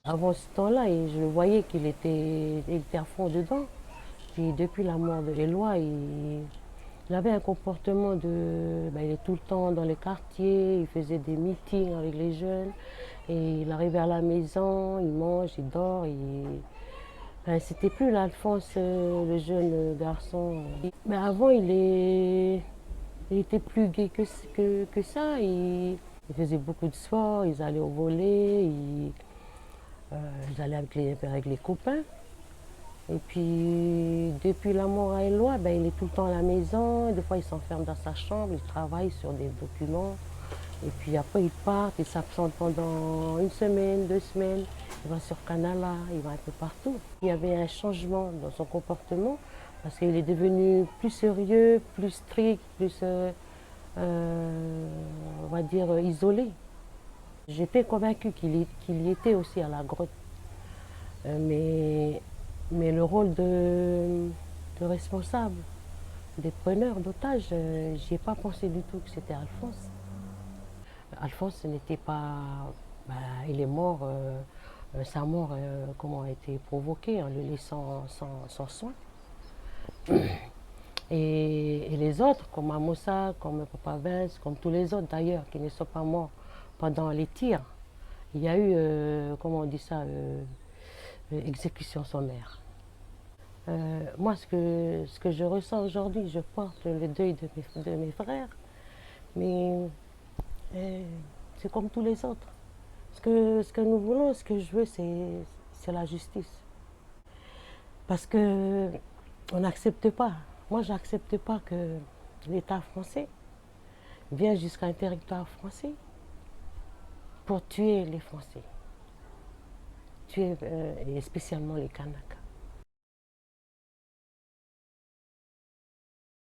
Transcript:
Avant ce temps-là, je le voyais qu'il était à fond dedans. Puis depuis la mort de Éloi, il avait un comportement il est tout le temps dans les quartiers, il faisait des meetings avec les jeunes. Et il arrivait à la maison, il mange, il dort. C'était plus l'Alphonse, le jeune garçon. Mais avant, il était plus gai que ça. Il faisait beaucoup de sport, ils allaient au volley, ils allaient avec les copains. Et puis, depuis la mort à Éloi, il est tout le temps à la maison. Des fois, il s'enferme dans sa chambre, il travaille sur des documents. Et puis après, il part, il s'absente pendant une semaine, 2 semaines. Il va sur Canala, il va un peu partout. Il y avait un changement dans son comportement parce qu'il est devenu plus sérieux, plus strict, plus, on va dire, isolé. J'étais convaincue qu'il y était aussi à la grotte. Mais le rôle de responsable, des preneurs d'otages, j'y ai pas pensé du tout que c'était Alphonse. Alphonse n'était pas. Ben, il est mort, sa mort comment a été provoquée en le laissant sans soin. Et les autres, comme Amoussa, comme Papa Vince, comme tous les autres d'ailleurs, qui ne sont pas morts pendant les tirs, il y a eu, comment on dit ça, exécution sommaire. Moi, ce que je ressens aujourd'hui, je porte le deuil de mes frères, mais euh, c'est comme tous les autres. Ce que nous voulons, ce que je veux, c'est la justice. Parce que on n'accepte pas. Moi, j'accepte pas que l'État français vienne jusqu'à un territoire français pour tuer les Français, tuer et spécialement les Kanaks.